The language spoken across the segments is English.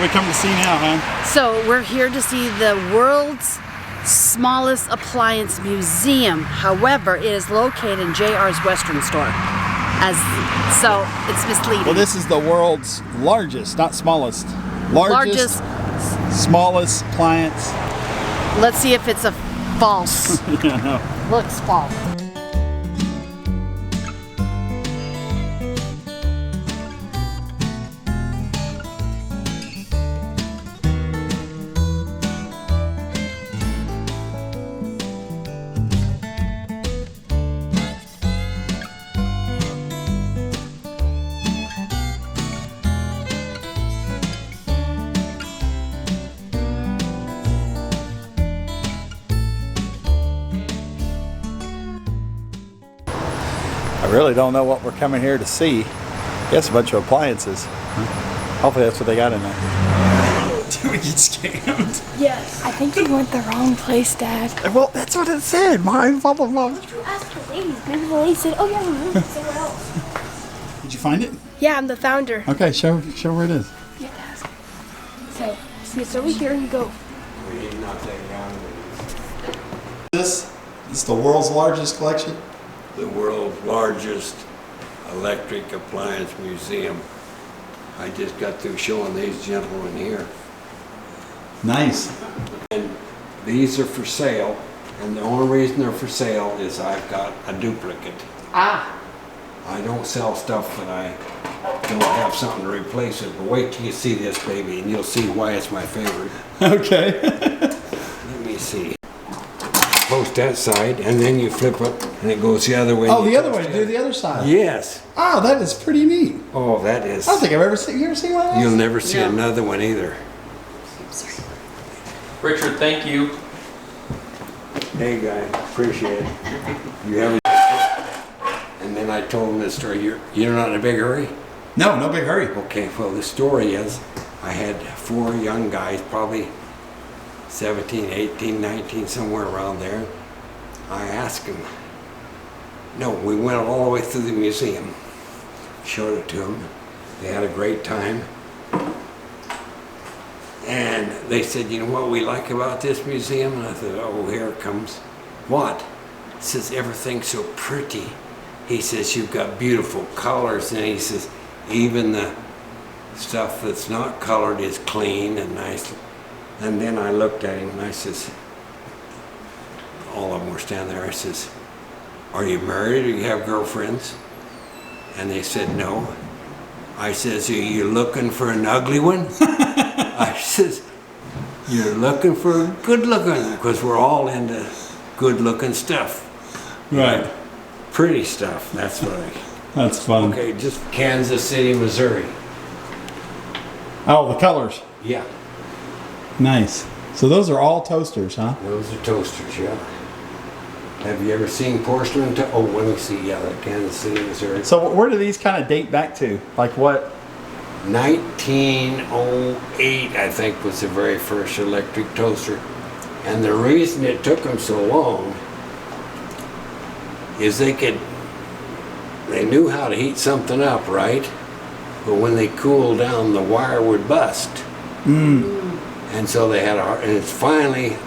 we come to see now, huh? So we're here to see the world's smallest appliance museum. However, it is located in JR's Western store. So it's misleading. Well, this is the world's largest, not smallest. Largest. Smallest appliance. Let's see if it's a false. Yeah, no. Looks false. I really don't know what we're coming here to see. Guess a bunch of appliances. Hopefully that's what they got in there. Did we get scammed? Yes. I think you went the wrong place, Dad. Well, that's what it said. Mine, blah, blah, blah. You asked the ladies. Maybe the lady said, oh yeah, we're moving somewhere else. Did you find it? Yeah, I'm the founder. Okay, show where it is. Yeah, ask. So, it's over here and you go. This is the world's largest collection? The world's largest electric appliance museum. I just got through showing these gentlemen here. Nice. And these are for sale, and the only reason they're for sale is I've got a duplicate. Ah. I don't sell stuff that I don't have something to replace it, but wait till you see this baby and you'll see why it's my favorite. Okay. Let me see. Post that side and then you flip it and it goes the other way. Oh, the other way, do the other side. Yes. Oh, that is pretty neat. Oh, that is. I don't think I've ever seen, you ever seen one of those? You'll never see another one either. Richard, thank you. Hey guy, appreciate it. You have a and then I told him this story. You're not in a big hurry? No, no big hurry. Okay, well the story is I had 4 young guys, probably 17, 18, 19, somewhere around there. I asked them. No, we went all the way through the museum. Showed it to them. They had a great time. And they said, you know what we like about this museum? And I said, oh, here it comes. What? He says, everything's so pretty. He says, you've got beautiful colors. And he says, even the stuff that's not colored is clean and nice. And then I looked at him and I says, all of them were standing there. I says, are you married or you have girlfriends? And they said, no. I says, are you looking for an ugly one? I says, you're looking for a good looking, because we're all into good looking stuff. Right. Pretty stuff, that's what I... That's fun. Okay, just Kansas City, Missouri. Oh, the colors. Yeah, Nice. So those are all toasters, huh? those are toasters, yeah. Have you ever seen porcelain? Oh, let me see, yeah, Kansas City, Missouri. So where do these kind of date back to? Like what? 1908, I think, was the very first electric toaster. And the reason it took them so long is they knew how to heat something up, right? But when they cooled down, the wire would bust. And so they had and it's finally,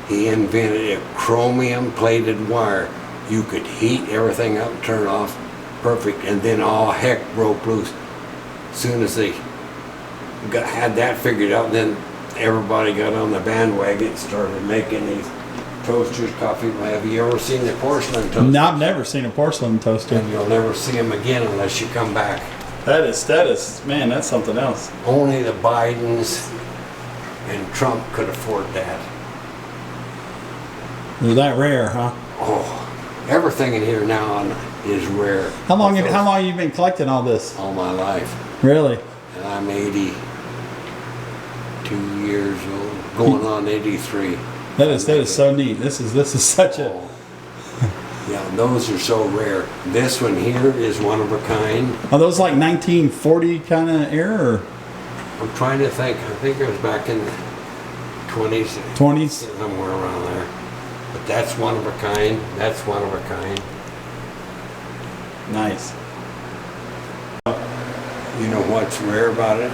he invented a chromium plated wire. You could heat everything up, turn it off, perfect, and then all heck broke loose. As soon as they had that figured out, then everybody got on the bandwagon and started making these toasters, coffee. Have you ever seen the porcelain toaster? No, I've never seen a porcelain toaster. And you'll never see them again unless you come back. That is, man, that's something else. Only the Bidens and Trump could afford that. They're that rare, huh? Oh, everything in here now is rare. How long have you been collecting all this? All my life. Really? And I'm 82 years old, going on 83. That is so neat. This is such a... Yeah, those are so rare. This one here is one of a kind. Are those like 1940 kind of era? Or? I'm trying to think. I think it was back in the 20s. 20s? Somewhere around there. But that's one of a kind. That's one of a kind. Nice. You know what's rare about it?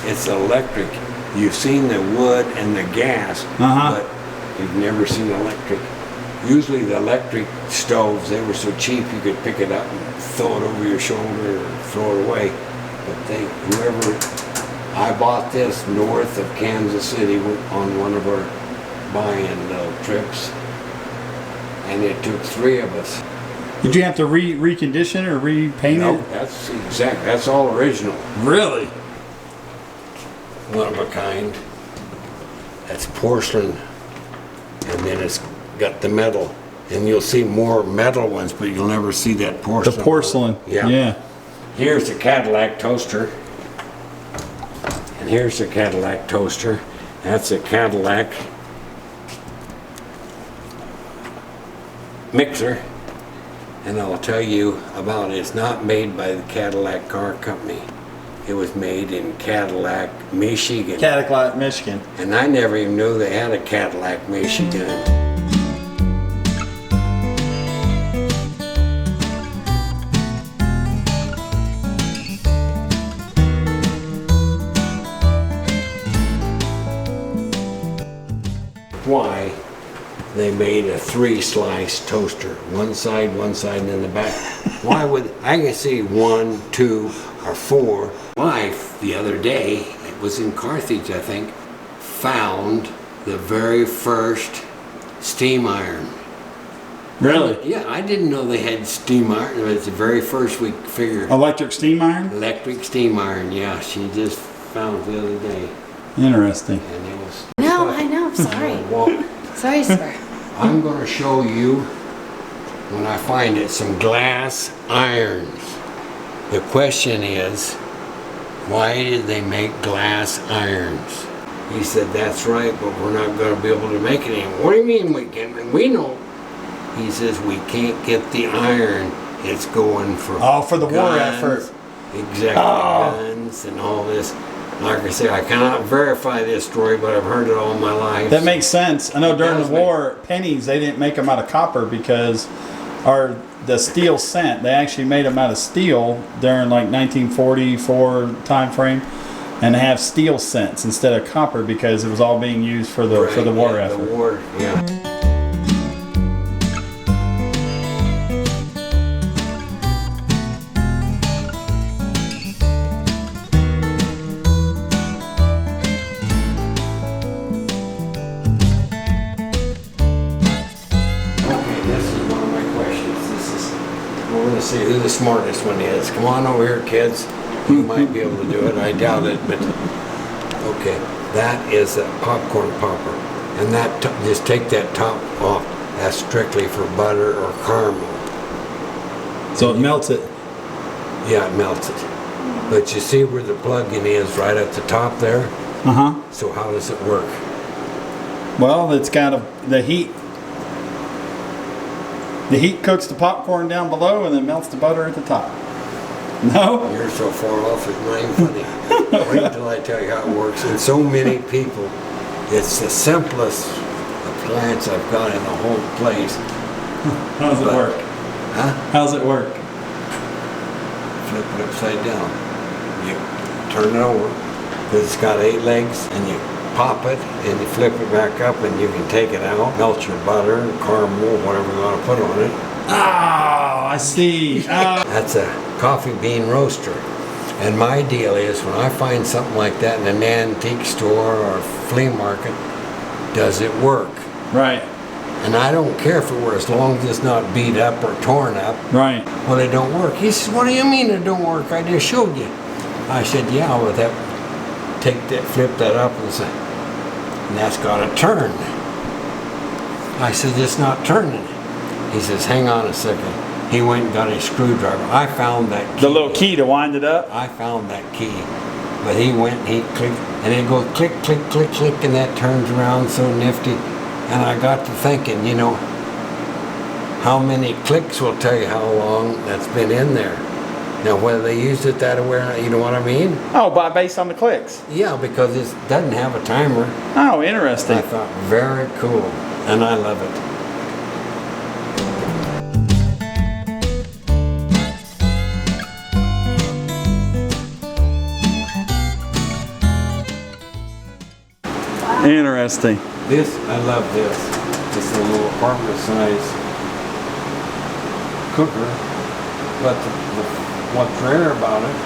it's electric. You've seen the wood and the gas, but you've never seen electric. Usually the electric stoves, they were so cheap you could pick it up and throw it over your shoulder or throw it away. But I bought this north of Kansas City on one of our buy-in trips, and it took 3 of us. Did you have to recondition or repaint No, it? that's all original. Really? One of a kind. That's porcelain, and then it's got the metal. And you'll see more metal ones, but you'll never see that porcelain. The porcelain. Yeah. Here's the Cadillac Toaster. And here's the Cadillac Toaster. That's a Cadillac mixer. And I'll tell you about it. It's not made by the Cadillac Car Company. It was made in Cadillac, Michigan. Cadillac, Michigan. And I never even knew they had a Cadillac, Michigan. Why they made a 3-slice toaster, one side, and in the back. Why would I can see 1, 2, or 4. Wife the other day, it was in Carthage, I think, found the very first steam iron. Really? Yeah, I didn't know they had steam iron. It was the very first we figured. Electric steam iron? Electric steam iron, yeah. She just found it the other day. Interesting. And it was. No, I know. Sorry. Well, Sorry, sir. I'm going to show you, when I find it, some glass irons. The question is, why did they make glass irons? He said, that's right, but we're not going to be able to make it anymore. What do you mean we can? We know. He says, we can't get the iron. It's going for for the war effort. Exactly, guns and all this. Like I say, I cannot verify this story, but I've heard it all my life. That makes sense. I know during the war, pennies, they didn't make them out of copper because, or the steel cent, they actually made them out of steel during like 1944 time frame, and they have steel cents instead of copper because it was all being used for the war effort. The war, yeah. See who the smartest one is. Come on over here, kids. You might be able to do it. I doubt it, but okay. That is a popcorn popper, and that just take that top off. That's strictly for butter or caramel. So it melts it. Yeah, it melts it. But you see where the plug-in is right at the top there. So how does it work? Well, it's got the heat. The heat cooks the popcorn down below and then melts the butter at the top. No? You're so far off, it's not even funny. Wait until I tell you how it works. And so many people, it's the simplest appliance I've got in the whole place. How does it work? Huh? How's it work? Flip it upside down. You turn it over, because it's got 8 legs, and you pop it, and you flip it back up, and you can take it out, melt your butter, caramel, whatever you want to put on it. Oh, I see. That's a coffee bean roaster. And my deal is, when I find something like that in an antique store or flea market, does it work? Right. And I don't care if it works, as long as it's not beat up or torn up. Right. Well, it don't work. He says, what do you mean it don't work? I just showed you. I said, yeah, well, flip that up and say, and that's got to turn. I said, it's not turning. He says, hang on a second. He went and got a screwdriver. I found that key. The little key to wind it up? I found that key. But he went and he clicked, and it goes click, click, click, click, and that turns around so nifty. And I got to thinking, you know, how many clicks will tell you how long that's been in there. Now, whether they used it that way or not, you know what I mean? Oh, based on the clicks? Yeah, because it doesn't have a timer. Oh, interesting. I thought, very cool, and I love it. Interesting. This, I love this. It's a little apartment size cooker, but what's rare about it,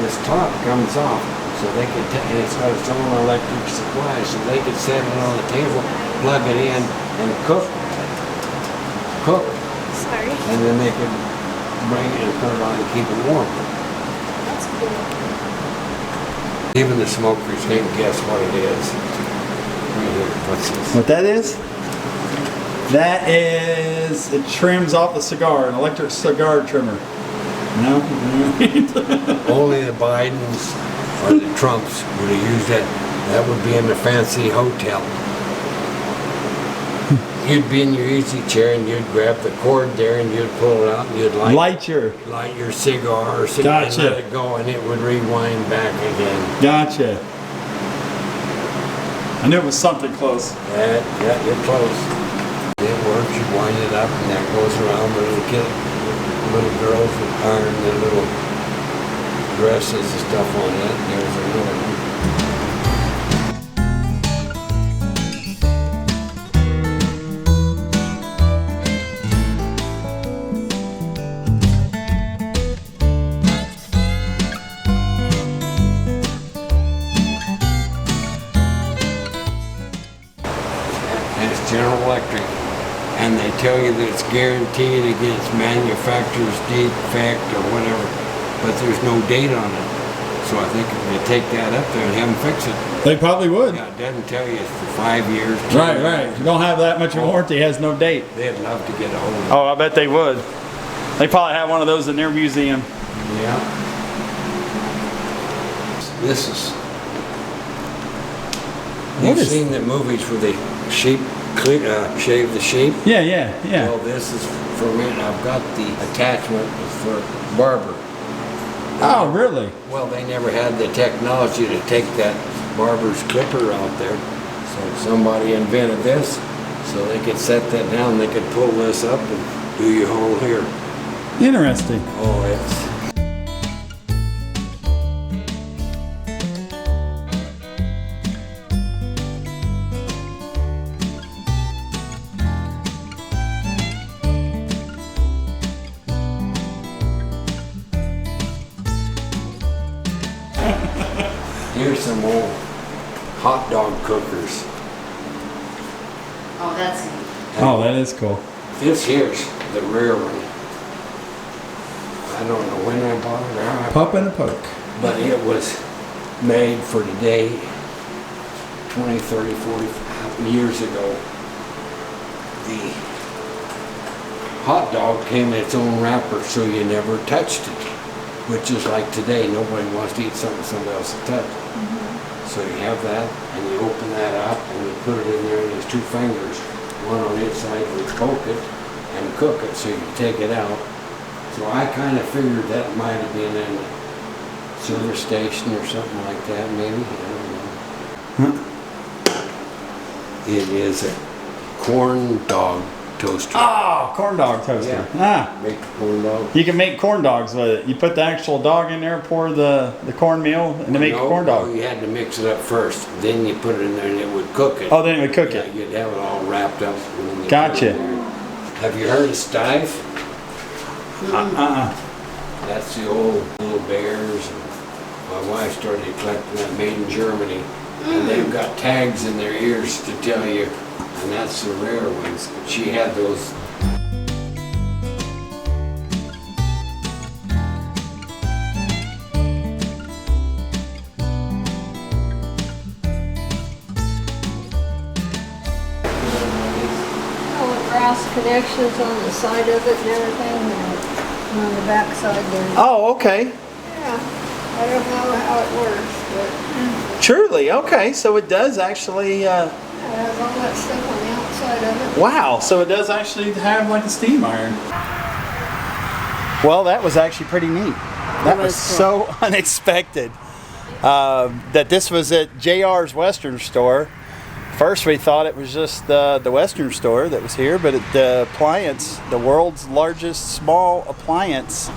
this top comes off, so they can, and it's got its own electric supply, so they can set it on the table, plug it in, and cook. Sorry. And then they can bring it and put it on and keep it warm. That's cool. Even the smokers can't guess what it is. Right here, what's this? What that is? That is, it trims off the cigar, an electric cigar trimmer. No? Only the Bidens or the Trumps would have used that. That would be in a fancy hotel. You'd be in your easy chair and you'd grab the cord there and you'd pull it out and you'd light your cigar or something and let it go and it would rewind back again. Gotcha. I knew it was something close. Yeah, you're close. It works, you wind it up and that goes around the little girls with iron their little dresses and stuff on it. There's another one. And it's General Electric. And they tell you that it's guaranteed against manufacturer's defect or whatever, but there's no date on it. So I think if they take that up there and have them fix it. They probably would. Yeah, it doesn't tell you it's for 5 years. Right. You don't have that much of a warranty, it has no date. They'd love to get a hold of it. Oh, I bet they would. They probably have one of those in their museum. Yeah. This is. You've seen the movies where they shave the sheep? Yeah. Well, this is for me. I've got the attachment for barber. Oh, really? Well, they never had the technology to take that barber's clipper out there. So somebody invented this so they could set that down. They could pull this up and do your whole hair. Interesting. Oh, it's. Here's some old hot dog cookers. Oh, that's neat. Oh, that is cool. This here's the rare one. I don't know when I bought it or how I Pop and a poke. but it was made for today 20, 30, 40 years ago. The hot dog came in its own wrapper so you never touched it, which is like today, nobody wants to eat something somebody else has touched. So you have that and you open that up and you put it in there and there's two fingers, one on each side, and you poke it and cook it so you can take it out. So I kind of figured that might have been in a service station or something like that, maybe. I don't know. It is a corn dog toaster. Oh, corn dog toaster. Yeah. Make corn dog. You can make corn dogs with it. You put the actual dog in there, pour the cornmeal, and they make a corn dog. No, you had to mix it up first. Then you put it in there and it would cook it. Oh, then it would cook it. You'd have it all wrapped up. And then you Gotcha. put it in there. Have you heard of Stife? That's the old little bears. And my wife started collecting that made in Germany. And they've got tags in their ears to tell you, and that's the rare ones. She had those. All the brass connections on the side of it and everything, and on the back side there. Oh, okay. Yeah, I don't know how it works, but Truly, okay. So it does actually. it has all that stuff on the outside of it. Wow. So it does actually have like a steam iron. Well, that was actually pretty neat. That was so unexpected. That this was at JR's Western Store. First, we thought it was just the Western Store that was here, but the Appliance, the world's largest small appliance,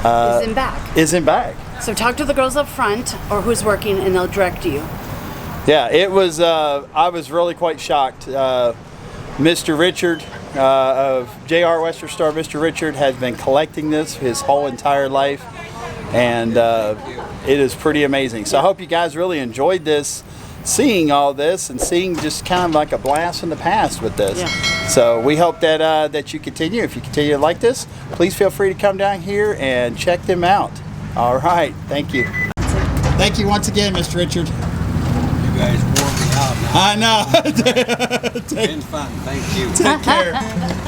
Is in back. is in back. So talk to the girls up front or who's working and they'll direct you. Yeah, it was. I was really quite shocked. Mr. Richard of JR Western Star, Mr. Richard has been collecting this his whole entire life, and it is pretty amazing. So I hope you guys really enjoyed this, seeing all this and seeing just kind of like a blast from the past with this. Yeah. So we hope that that you continue. If you continue to like this, please feel free to come down here and check them out. All right, thank you. Thank you once again, Mr. Richard. You guys wore me out now. I know. It's been fun. Thank you. Take care.